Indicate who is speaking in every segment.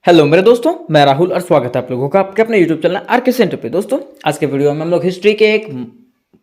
Speaker 1: Hello मेरे दोस्तों, मैं राहुल और स्वागत है आप लोगों का आपके अपने यूट्यूब चैनल आरके सेंटर पे। दोस्तों आज के वीडियो में हम लोग हिस्ट्री के एक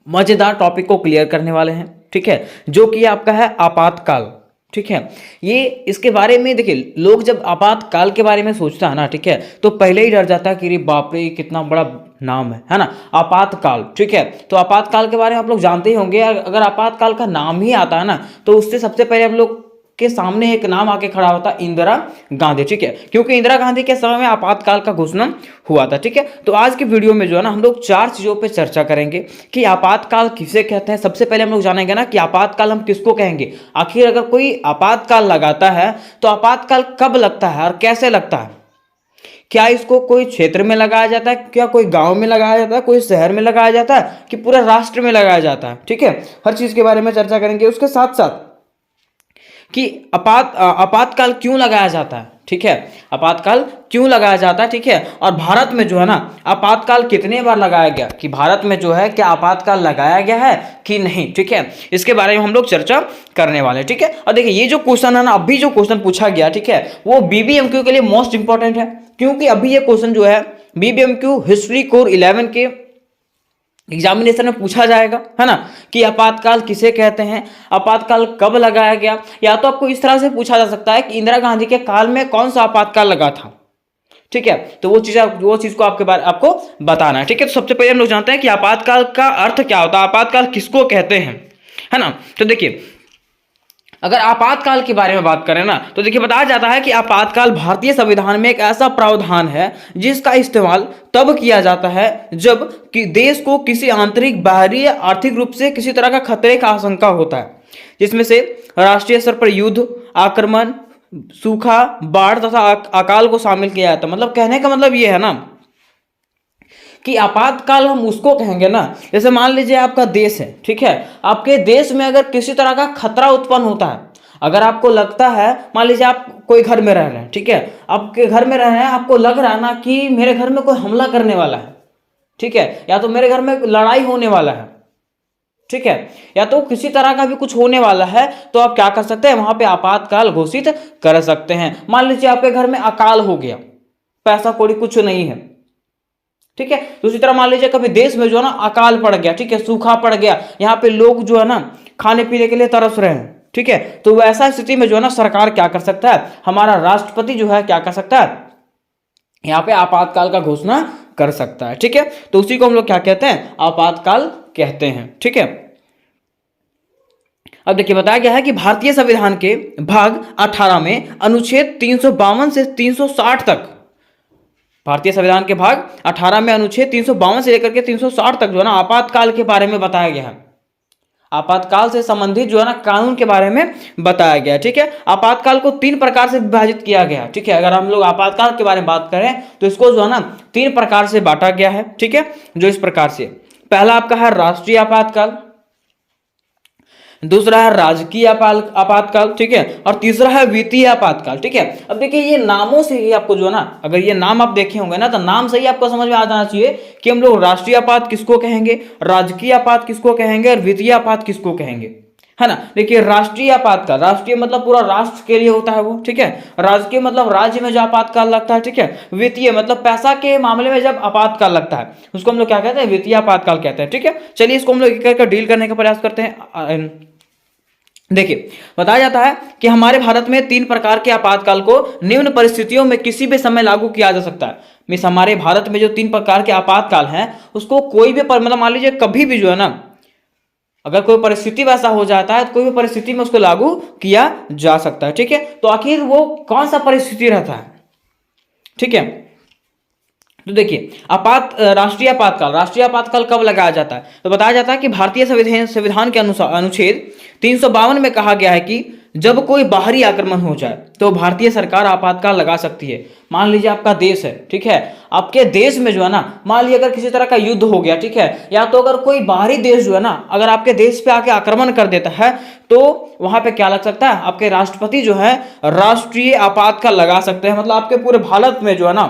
Speaker 1: मज़ेदार टॉपिक को क्लियर करने वाले हैं, ठीक है, जो कि आपका है आपातकाल। ठीक है, ये इसके बारे में देखिए, लोग जब आपातकाल के बारे में सोचता है ना, ठीक है, तो पहले ही डर जाता है कि अरे बाप रे कितना बड़ा नाम है ना, आपातकाल। ठीक है, तो आपातकाल के बारे में आप लोग जानते ही होंगे। अगर आपातकाल का नाम ही आता है ना, तो उससे सबसे पहले हम लोग के सामने एक नाम आके खड़ा होता इंदिरा गांधी। ठीक है, क्योंकि इंदिरा गांधी के समय में आपातकाल का घोषणा हुआ था। ठीक है, तो आज की वीडियो में जो है ना, हम लोग चार चीजों पे चर्चा करेंगे कि आपातकाल किसे कहते हैं। सबसे पहले हम लोग जानेंगे ना कि आपातकाल हम किसको कहेंगे। आखिर अगर कोई आपातकाल लगाता है तो आपातकाल कब लगता है और कैसे लगता है। क्या इसको कोई क्षेत्र में लगाया जाता है, क्या कोई गांव में लगाया जाता है, कोई शहर में लगाया जाता है, कि पूरे राष्ट्र में लगाया जाता है। ठीक है, हर चीज के बारे में चर्चा करेंगे। उसके साथ साथ कि आपातकाल क्यों लगाया जाता है। ठीक है, आपातकाल क्यों लगाया जाता है। ठीक है, और भारत में जो है ना आपातकाल कितने बार लगाया गया, कि भारत में जो है क्या आपातकाल लगाया गया है कि नहीं। ठीक है, इसके बारे में हम लोग चर्चा करने वाले हैं। ठीक है, और देखिए ये जो क्वेश्चन है ना, अभी जो क्वेश्चन पूछा गया, ठीक है, वो बीबीएमक्यू के लिए मोस्ट इंपॉर्टेंट है। क्योंकि अभी ये क्वेश्चन जो है बीबीएमक्यू हिस्ट्री कोर 11 के एग्जामिनेशन में पूछा जाएगा, है ना, कि आपातकाल किसे कहते हैं, आपातकाल कब लगाया गया। या तो आपको इस तरह से पूछा जा सकता है कि इंदिरा गांधी के काल में कौन सा आपातकाल लगा था। ठीक है, तो वो चीज को आपको बताना है। ठीक है, तो सबसे पहले हम लोग जानते हैं कि आपातकाल का अर्थ क्या होता है, आपातकाल किसको कहते हैं, है ना। तो देखिए, अगर आपातकाल के बारे में बात करें ना, तो देखिए बताया जाता है कि आपातकाल भारतीय संविधान में एक ऐसा प्रावधान है जिसका इस्तेमाल तब किया जाता है जब कि देश को किसी आंतरिक, बाहरी या आर्थिक रूप से किसी तरह का खतरे का आशंका होता है, जिसमें से राष्ट्रीय स्तर पर युद्ध, आक्रमण, सूखा, बाढ़ तथा अकाल को शामिल किया जाता है। मतलब कहने का मतलब ये है ना कि आपातकाल हम उसको कहेंगे ना, जैसे मान लीजिए आपका देश है, ठीक है, आपके देश में अगर किसी तरह का खतरा उत्पन्न होता है, अगर आपको लगता है, मान लीजिए आप कोई घर में रह रहे हैं, ठीक है, आपके घर में रह रहे हैं, आपको लग रहा है ना कि मेरे घर में कोई हमला करने वाला है, ठीक है, या तो मेरे घर में लड़ाई होने वाला है, ठीक है, या तो किसी तरह का भी कुछ होने वाला है, तो आप क्या कर सकते हैं, वहां पे आपातकाल घोषित कर सकते हैं। मान लीजिए आपके घर में अकाल हो गया, पैसा कौड़ी कुछ नहीं है, ठीक है, दूसरी तरह मान लीजिए कभी देश में जो है ना अकाल पड़ गया, ठीक है, सूखा पड़ गया, यहाँ पे लोग जो है ना खाने पीने के लिए तरस रहे हैं, ठीक है, तो वैसा स्थिति में जो है ना सरकार क्या कर सकता है, हमारा राष्ट्रपति जो है क्या कर सकता है, यहाँ पे आपातकाल का घोषणा कर सकता है। ठीक है, तो उसी को हम लोग क्या कहते हैं, आपातकाल कहते हैं। ठीक है, अब देखिए बताया गया है कि भारतीय संविधान के भाग 18 में अनुच्छेद 352 से 360 तक, भारतीय संविधान के भाग 18 में अनुच्छेद 352 से लेकर के 360 तक जो है ना आपातकाल के बारे में बताया गया है, आपातकाल से संबंधित जो है ना कानून के बारे में बताया गया है। ठीक है, आपातकाल को 3 प्रकार से विभाजित किया गया है। ठीक है, अगर हम लोग आपातकाल के बारे में बात करें तो इसको जो है ना 3 प्रकार से बांटा गया है। ठीक है, जो इस प्रकार से, पहला आपका है राष्ट्रीय आपातकाल, दूसरा है राजकीय आपातकाल, ठीक है, और तीसरा है वित्तीय आपातकाल। ठीक है, अब देखिए ये नामों से ही आपको जो है ना, अगर ये नाम आप देखे होंगे ना, तो नाम से ही आपको समझ में आ जाना चाहिए कि हम लोग राष्ट्रीय आपात किसको कहेंगे, राजकीय आपात किसको कहेंगे और वित्तीय आपात किसको कहेंगे, है ना। देखिए राष्ट्रीय आपातकाल, राष्ट्रीय मतलब पूरा राष्ट्र के लिए होता है वो, ठीक है, राजकीय मतलब राज्य में जो आपातकाल लगता है, ठीक है, वित्तीय मतलब पैसा के मामले में जब आपातकाल लगता है उसको हम लोग क्या कहते हैं, वित्तीय आपातकाल कहते हैं। ठीक है, चलिए इसको हम लोग एक करके डील करने का प्रयास करते हैं। देखिए बताया जाता है कि हमारे भारत में 3 प्रकार के आपातकाल को निम्न परिस्थितियों में किसी भी समय लागू किया जा सकता है। मीन्स हमारे भारत में जो 3 प्रकार के आपातकाल हैं उसको कोई भी मतलब मान लीजिए कभी भी जो है ना, अगर कोई परिस्थिति वैसा हो जाता है तो कोई भी परिस्थिति में उसको लागू किया जा सकता है। ठीक है, तो आखिर वो कौन सा परिस्थिति रहता है। ठीक है, तो देखिए राष्ट्रीय आपातकाल कब लगाया जाता है, तो बताया जाता है कि भारतीय संविधान के अनुसार अनुच्छेद 352 में कहा गया है कि जब कोई बाहरी आक्रमण हो जाए तो भारतीय सरकार आपातकाल लगा सकती है। मान लीजिए आपका देश है, ठीक है, आपके देश में जो है ना, मान लीजिए अगर किसी तरह का युद्ध हो गया, ठीक है, या तो अगर कोई बाहरी देश जो है ना अगर आपके देश पे आके आक्रमण कर देता है तो वहां पे क्या लग सकता है, आपके राष्ट्रपति जो है राष्ट्रीय आपातकाल लगा सकते हैं। मतलब आपके पूरे भारत में जो है ना,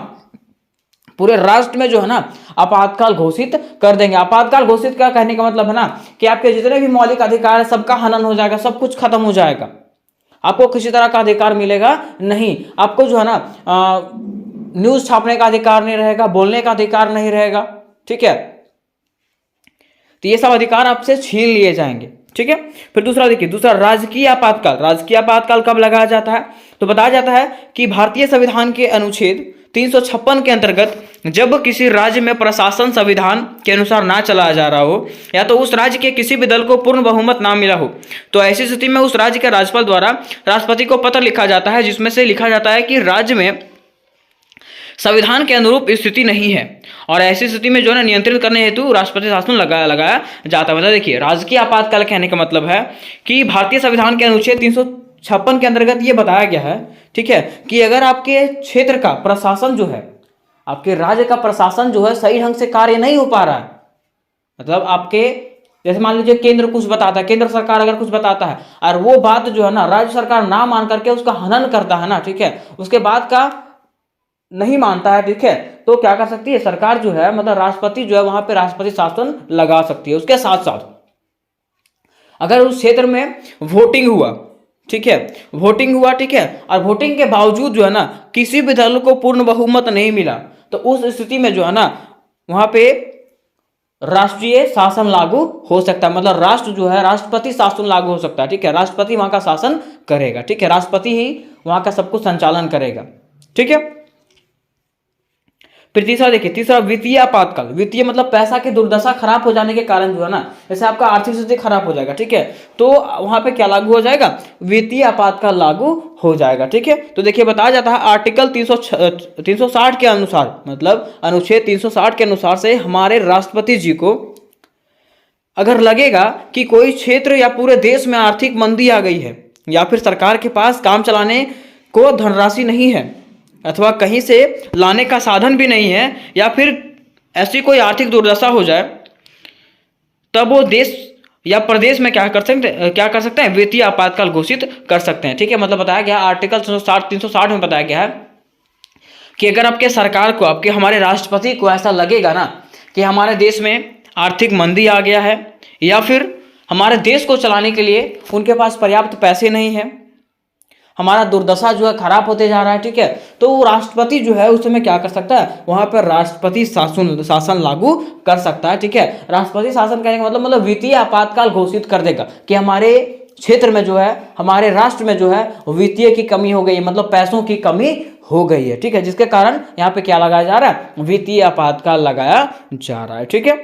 Speaker 1: पूरे राष्ट्र में जो है ना आपातकाल घोषित कर देंगे। आपातकाल घोषित का कहने का मतलब है ना कि आपके जितने भी मौलिक अधिकार है सबका हनन हो जाएगा, सब कुछ खत्म हो जाएगा, आपको किसी तरह का अधिकार मिलेगा नहीं। आपको जो है ना न्यूज छापने का अधिकार नहीं रहेगा, बोलने का अधिकार नहीं रहेगा, ठीक है। तो ये सब अधिकार आपसे छीन लिए जाएंगे, ठीक है। फिर दूसरा देखिए, दूसरा राजकीय आपातकाल। राजकीय आपातकाल कब लगाया जाता है? तो बताया जाता है कि भारतीय संविधान के अनुच्छेद 356 के अंतर्गत जब किसी राज्य में प्रशासन संविधान के अनुसार ना चलाया जा रहा हो या तो उस राज्य के किसी भी दल को पूर्ण बहुमत ना मिला हो, तो ऐसी स्थिति में उस राज्य के राज्यपाल द्वारा राष्ट्रपति को पत्र लिखा जाता है, जिसमें से लिखा जाता है कि राज्य में संविधान के अनुरूप स्थिति नहीं है और ऐसी स्थिति में जो है नियंत्रित करने हेतु राष्ट्रपति शासन लगाया जाता है। मतलब देखिए, राजकीय आपातकाल कहने का मतलब है कि भारतीय संविधान के अनुच्छेद 356 के अंतर्गत ये बताया गया है, ठीक है, कि अगर आपके क्षेत्र का प्रशासन जो है, आपके राज्य का प्रशासन जो है सही ढंग से कार्य नहीं हो पा रहा है, मतलब आपके जैसे मान लीजिए केंद्र कुछ बताता है, केंद्र सरकार अगर कुछ बताता है और वो बात जो है ना राज्य सरकार ना मान करके उसका हनन करता है ना, ठीक है, उसके बाद का नहीं मानता है, ठीक है, तो क्या कर सकती है सरकार जो है, मतलब राष्ट्रपति जो है वहां पे राष्ट्रपति शासन लगा सकती है। उसके साथ साथ अगर उस क्षेत्र में वोटिंग हुआ, ठीक है, वोटिंग हुआ, ठीक है, और वोटिंग के बावजूद जो है ना किसी भी दल को पूर्ण बहुमत नहीं मिला, तो उस स्थिति में जो है ना वहां पे राष्ट्रीय शासन लागू हो सकता है, मतलब राष्ट्र जो है राष्ट्रपति शासन लागू हो सकता है, ठीक है, राष्ट्रपति वहां का शासन करेगा, ठीक है, राष्ट्रपति ही वहां का सब कुछ संचालन करेगा, ठीक है। फिर तीसरा देखिए, तीसरा वित्तीय आपातकाल। वित्तीय मतलब पैसा की दुर्दशा खराब हो जाने के कारण जो है ना, जैसे आपका आर्थिक स्थिति खराब हो जाएगा, ठीक है, तो वहां पे क्या लागू हो जाएगा? वित्तीय आपातकाल लागू हो जाएगा, ठीक है। तो देखिए बताया जाता है आर्टिकल 360 के अनुसार, मतलब अनुच्छेद 360 के अनुसार से हमारे राष्ट्रपति जी को अगर लगेगा कि कोई क्षेत्र या पूरे देश में आर्थिक मंदी आ गई है या फिर सरकार के पास काम चलाने को धनराशि नहीं है अथवा कहीं से लाने का साधन भी नहीं है या फिर ऐसी कोई आर्थिक दुर्दशा हो जाए, तब वो देश या प्रदेश में क्या कर सकते हैं? वित्तीय आपातकाल घोषित कर सकते हैं, ठीक है। मतलब बताया गया आर्टिकल 360 में बताया गया है कि अगर आपके सरकार को, आपके हमारे राष्ट्रपति को ऐसा लगेगा ना कि हमारे देश में आर्थिक मंदी आ गया है या फिर हमारे देश को चलाने के लिए उनके पास पर्याप्त पैसे नहीं है, हमारा दुर्दशा जो है खराब होते जा रहा है, ठीक है, तो वो राष्ट्रपति जो है उस समय क्या कर सकता है? वहां पर राष्ट्रपति शासन लागू कर सकता है, ठीक है। राष्ट्रपति शासन कहने का मतलब वित्तीय आपातकाल घोषित कर देगा कि हमारे क्षेत्र में जो है, हमारे राष्ट्र में जो है वित्तीय की कमी हो गई है, मतलब पैसों की कमी हो गई है, ठीक है, जिसके कारण यहाँ पे क्या लगाया जा रहा है? वित्तीय आपातकाल लगाया जा रहा है, ठीक है।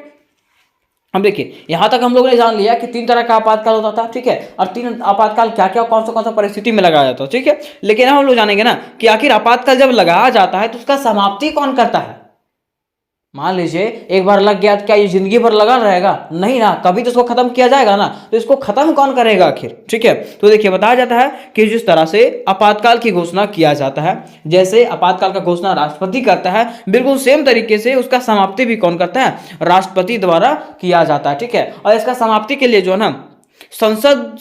Speaker 1: अब देखिए यहां तक हम लोगों ने जान लिया कि 3 तरह का आपातकाल होता था, ठीक है, और 3 आपातकाल क्या क्या कौन सा परिस्थिति में लगाया जाता है, ठीक है। लेकिन हम लोग जानेंगे ना कि आखिर आपातकाल जब लगाया जाता है तो उसका समाप्ति कौन करता है। मान लीजिए एक बार लग गया तो क्या ये जिंदगी भर लगा रहेगा? नहीं ना, कभी तो इसको खत्म किया जाएगा ना, तो इसको खत्म कौन करेगा आखिर, ठीक है। तो देखिए बताया जाता है कि जिस तरह से आपातकाल की घोषणा किया जाता है, जैसे आपातकाल का घोषणा राष्ट्रपति करता है, बिल्कुल सेम तरीके से उसका समाप्ति भी कौन करता है? राष्ट्रपति द्वारा किया जाता है, ठीक है। और इसका समाप्ति के लिए जो है ना संसद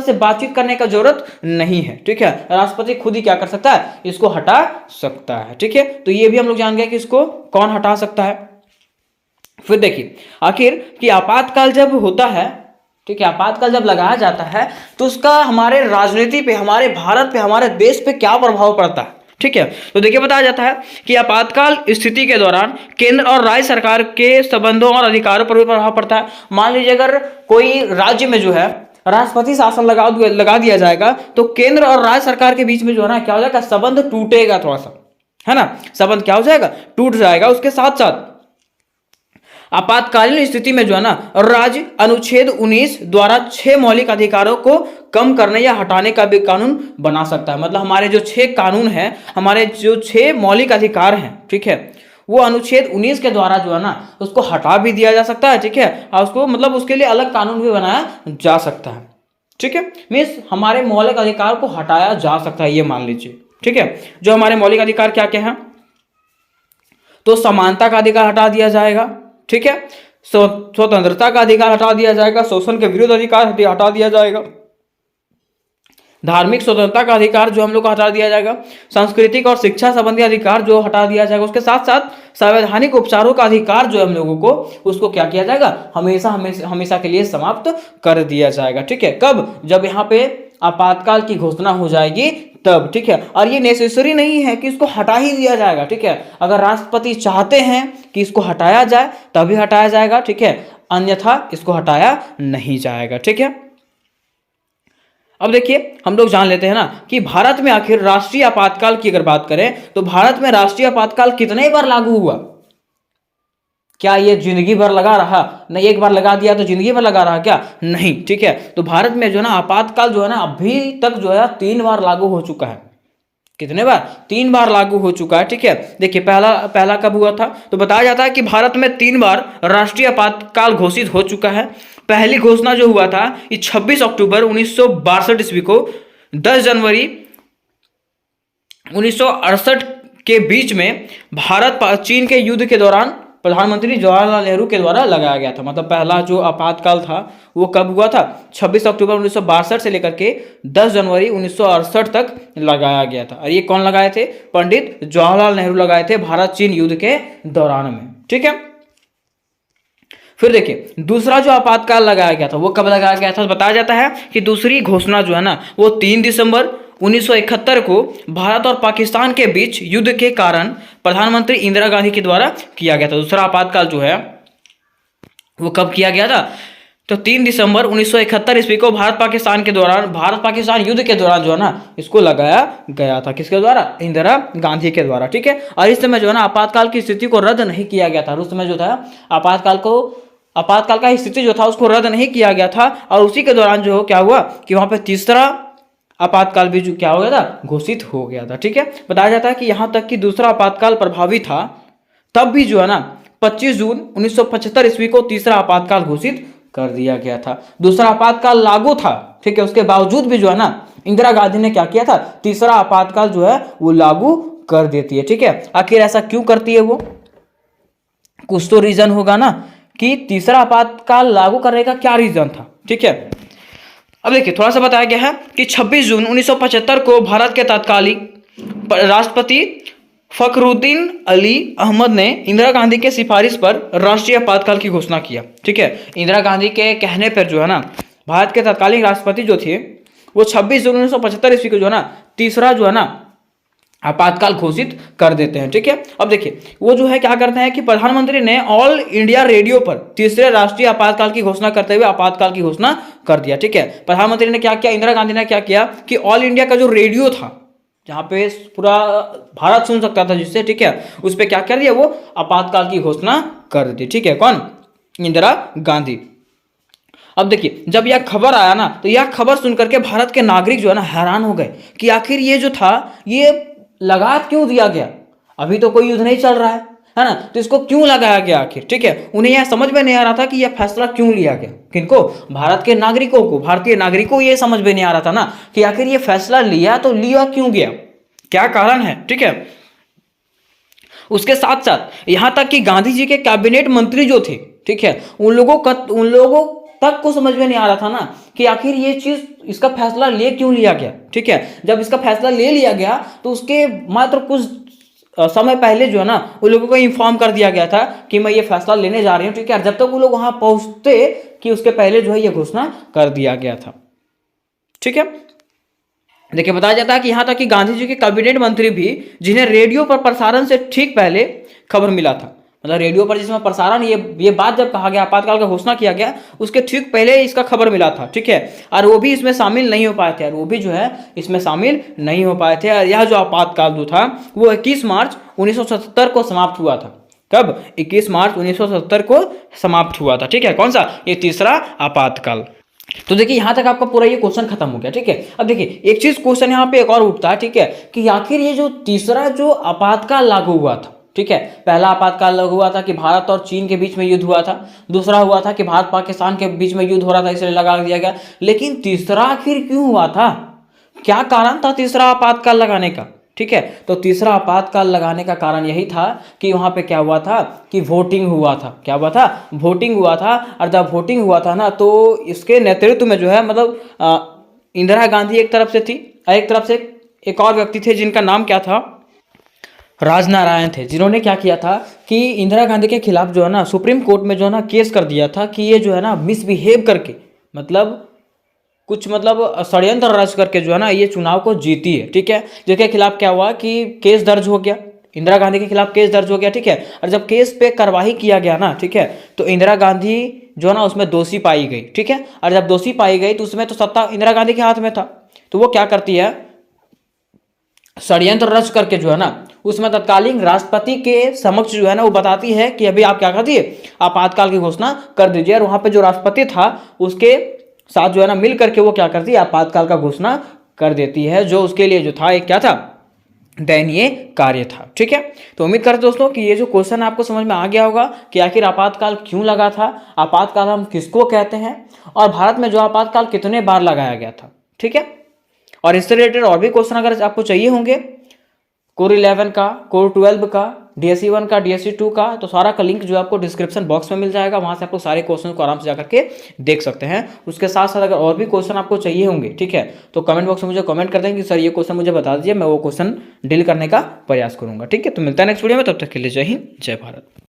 Speaker 1: से बातचीत करने का जरूरत नहीं है, ठीक है, राष्ट्रपति खुद ही क्या कर सकता है? इसको हटा सकता है, ठीक है। तो ये भी हम लोग जान गए कि इसको कौन हटा सकता है। फिर देखिए आखिर कि आपातकाल जब होता है, ठीक है, आपातकाल जब लगाया जाता है तो उसका हमारे राजनीति पे, हमारे भारत पे, हमारे देश पे क्या प्रभाव पड़ता है, ठीक है। तो देखिए बताया जाता है कि आपातकाल स्थिति के दौरान केंद्र और राज्य सरकार के संबंधों और अधिकारों पर भी प्रभाव पड़ता है। मान लीजिए अगर कोई राज्य में जो है राष्ट्रपति शासन लगा दिया जाएगा तो केंद्र और राज्य सरकार के बीच में जो है ना क्या हो जाएगा? संबंध टूटेगा, थोड़ा सा, है ना, संबंध क्या हो जाएगा? टूट जाएगा। उसके साथ साथ आपातकालीन स्थिति में जो है ना राज्य अनुच्छेद 19 द्वारा 6 मौलिक अधिकारों को कम करने या हटाने का भी कानून बना सकता है। मतलब हमारे जो 6 कानून हैं, हमारे जो 6 मौलिक अधिकार हैं, ठीक है, वो अनुच्छेद 19 के द्वारा जो है ना उसको हटा भी दिया जा सकता है, ठीक है, और उसको मतलब उसके लिए अलग कानून भी बनाया जा सकता है, ठीक है। मीन्स हमारे मौलिक अधिकार को हटाया जा सकता है, ये मान लीजिए, ठीक है। जो हमारे मौलिक अधिकार क्या क्या हैं? तो समानता का अधिकार हटा दिया जाएगा, ठीक है, स्वतंत्रता का अधिकार हटा दिया जाएगा, शोषण के विरुद्ध अधिकार हटा दिया जाएगा, धार्मिक स्वतंत्रता का अधिकार जो हम लोग को हटा दिया जाएगा, सांस्कृतिक और शिक्षा संबंधी अधिकार जो हटा दिया जाएगा, उसके साथ साथ संवैधानिक उपचारों का अधिकार जो हम लोगों को, उसको क्या किया जाएगा? हमेशा के लिए समाप्त कर दिया जाएगा, ठीक है। कब? जब यहाँ पे आपातकाल की घोषणा हो जाएगी तब, ठीक है। और ये नेसेसरी नहीं है कि इसको हटा ही दिया जाएगा, ठीक है। अगर राष्ट्रपति चाहते हैं कि इसको हटाया जाए तभी हटाया जाएगा, ठीक है, अन्यथा इसको हटाया नहीं जाएगा, ठीक है। अब देखिए हम लोग जान लेते हैं ना कि भारत में आखिर राष्ट्रीय आपातकाल की अगर बात करें तो भारत में राष्ट्रीय आपातकाल कितने बार लागू हुआ? क्या ये जिंदगी भर लगा रहा? नहीं, एक बार लगा दिया तो जिंदगी भर लगा रहा क्या? नहीं, ठीक है। तो भारत में जो है ना आपातकाल जो है ना अभी तक जो है 3 बार लागू हो चुका है। कितने बार? 3 बार लागू हो चुका है, ठीक है। देखिए पहला कब हुआ था? तो बताया जाता है कि भारत में 3 बार राष्ट्रीय आपातकाल घोषित हो चुका है। पहली घोषणा जो हुआ था ये 26 अक्टूबर 1962 ईस्वी को, 10 जनवरी 1968 के बीच में भारत चीन के युद्ध के दौरान प्रधानमंत्री जवाहरलाल नेहरू के द्वारा लगाया गया था। मतलब पहला जो आपातकाल था वो कब हुआ था? 26 अक्टूबर 1962 से लेकर के 10 जनवरी 1968 तक लगाया गया था। और ये कौन लगाए थे? पंडित जवाहरलाल नेहरू लगाए थे भारत चीन युद्ध के दौरान में, ठीक है। फिर देखिए दूसरा जो आपातकाल लगाया गया था वो कब लगाया गया था? तो बताया जाता है कि दूसरी घोषणा जो है ना वो 3 दिसंबर 1971 को भारत और पाकिस्तान के बीच युद्ध के कारण प्रधानमंत्री इंदिरा गांधी के द्वारा किया गया था। दूसरा आपातकाल जो है वो कब किया गया था? तो 3 दिसंबर 1971 ईस्वी को भारत पाकिस्तान युद्ध के दौरान जो है ना इसको लगाया गया था। किसके द्वारा? इंदिरा गांधी के द्वारा, ठीक है। और इस समय जो है ना आपातकाल की स्थिति को रद्द नहीं किया गया था। उस समय जो था आपातकाल का स्थिति जो था उसको रद्द नहीं किया गया था। और उसी के दौरान जो क्या हुआ कि वहां पे तीसरा आपातकाल भी जो क्या हो गया था? घोषित हो गया था, ठीक है। बताया जाता है कि यहां तक कि दूसरा आपातकाल प्रभावी था तब भी जो है ना 25 जून 1975 ईस्वी को तीसरा आपातकाल घोषित कर दिया गया था। दूसरा आपातकाल लागू था, ठीक है, उसके बावजूद भी जो है ना इंदिरा गांधी ने क्या किया था? तीसरा आपातकाल जो है वो लागू कर देती है, ठीक है। आखिर ऐसा क्यों करती है वो? कुछ तो रीजन होगा ना कि तीसरा आपातकाल लागू करने का क्या रीजन था, ठीक है। अब देखिए थोड़ा सा बताया गया है कि 26 जून 1975 को भारत के तत्कालीन राष्ट्रपति फखरुद्दीन अली अहमद ने इंदिरा गांधी के सिफारिश पर राष्ट्रीय आपातकाल की घोषणा किया, ठीक है। इंदिरा गांधी के कहने पर जो है ना भारत के तत्कालीन राष्ट्रपति जो थे वो 26 जून 1975 ईस्वी को जो है ना तीसरा जो है ना आपातकाल घोषित कर देते हैं, ठीक है। अब देखिए वो जो है क्या करते हैं कि प्रधानमंत्री ने ऑल इंडिया रेडियो पर तीसरे राष्ट्रीय आपातकाल की घोषणा करते हुए आपातकाल की घोषणा कर दिया, ठीक है। प्रधानमंत्री ने क्या किया? इंदिरा गांधी ने क्या किया कि ऑल इंडिया का जो रेडियो था जहां पे पूरा भारत सुन सकता था जिससे, ठीक है, उस पर क्या कर दिया? वो आपातकाल की घोषणा कर दी, ठीक है। कौन? इंदिरा गांधी। अब देखिए जब यह खबर आया ना तो यह खबर सुनकर के भारत के नागरिक जो है ना हैरान हो गए कि आखिर ये जो था ये लगा क्यों दिया गया? अभी तो कोई युद्ध नहीं चल रहा है ना, तो इसको क्यों लगाया गया आखिर, ठीक है। उन्हें यह समझ में नहीं आ रहा था कि यह फैसला क्यों लिया गया। किनको? भारत के नागरिकों को, भारतीय नागरिकों को यह समझ में नहीं आ रहा था ना कि आखिर ये फैसला लिया तो लिया क्यों गया, क्या कारण है, ठीक है। उसके साथ साथ यहां तक कि गांधी जी के कैबिनेट मंत्री जो थे, ठीक है, उन लोगों तक को समझ में नहीं आ रहा था ना कि आखिर ये चीज इसका फैसला ले क्यों लिया गया, ठीक है। जब इसका फैसला ले लिया गया तो उसके मात्र कुछ समय पहले जो है ना उन लोगों को इन्फॉर्म कर दिया गया था कि मैं ये फैसला लेने जा रही हूँ, ठीक है। जब तक वो लोग वहां पहुंचते कि उसके पहले जो है ये घोषणा कर दिया गया था, ठीक है। देखिए बताया जाता है कि यहां तक कि गांधी जी के कैबिनेट मंत्री भी जिन्हें रेडियो पर प्रसारण से ठीक पहले खबर मिला था, मतलब रेडियो पर जिसमें प्रसारण ये बात जब कहा गया आपातकाल का घोषणा किया गया उसके ठीक पहले इसका खबर मिला था, ठीक है। और वो भी इसमें शामिल नहीं हो पाए थे, और वो भी जो है इसमें शामिल नहीं हो पाए थे। और यह जो आपातकाल जो था वो 21 मार्च 1977 को समाप्त हुआ था। कब? 21 मार्च 1977 को समाप्त हुआ था, ठीक है। कौन सा? ये तीसरा आपातकाल। तो देखिए यहां तक आपका पूरा ये क्वेश्चन खत्म हो गया, ठीक है। अब देखिए एक चीज क्वेश्चन यहाँ पे एक और उठता है, ठीक है, कि आखिर ये जो तीसरा जो आपातकाल लागू हुआ था, ठीक है, पहला आपातकाल लागू हुआ था कि भारत और चीन के बीच में युद्ध हुआ था, दूसरा हुआ था कि भारत पाकिस्तान के बीच में युद्ध हो रहा था इसलिए लगा दिया गया, लेकिन तीसरा आखिर क्यों हुआ था? क्या कारण था तीसरा आपातकाल लगाने का, ठीक है। तो तीसरा आपातकाल लगाने का कारण यही था कि वहां पे क्या हुआ था कि वोटिंग हुआ था। क्या हुआ था? वोटिंग हुआ था। और जब वोटिंग हुआ था ना तो इसके नेतृत्व में जो है मतलब इंदिरा गांधी एक तरफ से थी और एक तरफ से एक और व्यक्ति थे जिनका नाम क्या था? राजनारायण थे, जिन्होंने क्या किया था कि इंदिरा गांधी के खिलाफ जो है ना सुप्रीम कोर्ट में जो है ना केस कर दिया था कि ये जो है ना मिसबिहेव करके, मतलब कुछ मतलब षड्यंत्र रच करके जो है ना ये चुनाव को जीती है, ठीक है। जिसके खिलाफ क्या हुआ कि केस दर्ज हो गया, इंदिरा गांधी के खिलाफ केस दर्ज हो गया, ठीक है। और जब केस पे कार्रवाई किया गया ना, ठीक है, तो इंदिरा गांधी जो है ना उसमें दोषी पाई गई, ठीक है। और जब दोषी पाई गई तो उसमें तो सत्ता इंदिरा गांधी के हाथ में था, तो वो क्या करती है, षड्यंत्र रच करके जो है ना उसमें तत्कालीन राष्ट्रपति के समक्ष जो है ना वो बताती है कि अभी आप क्या कर दिए, आपातकाल की घोषणा कर दीजिए। और वहां पे जो राष्ट्रपति था उसके साथ जो है ना मिल करके वो क्या करती है, आपातकाल का घोषणा कर देती है, जो उसके लिए जो था एक क्या था, दयनीय कार्य था, ठीक है। तो उम्मीद करते दोस्तों कि ये जो क्वेश्चन आपको समझ में आ गया होगा कि आखिर आपातकाल क्यों लगा था, आपातकाल हम किसको कहते हैं, और भारत में जो आपातकाल कितने बार लगाया गया था, ठीक है। और इससे रिलेटेड और भी क्वेश्चन अगर आपको चाहिए होंगे, कोर 11 का, कोर 12 का, DSC 1 का, DSC 2 का, तो सारा का लिंक जो आपको डिस्क्रिप्शन बॉक्स में मिल जाएगा, वहां से आप लोग सारे क्वेश्चन को आराम से जाकर के देख सकते हैं। उसके साथ साथ अगर और भी क्वेश्चन आपको चाहिए होंगे, ठीक है, तो कमेंट बॉक्स में मुझे कमेंट कर देंगे कि सर ये क्वेश्चन मुझे बता दीजिए, मैं वो क्वेश्चन डील करने का प्रयास करूंगा, ठीक है। तो मिलता है नेक्स्ट वीडियो में, तब तक के लिए जय हिंद, जय भारत।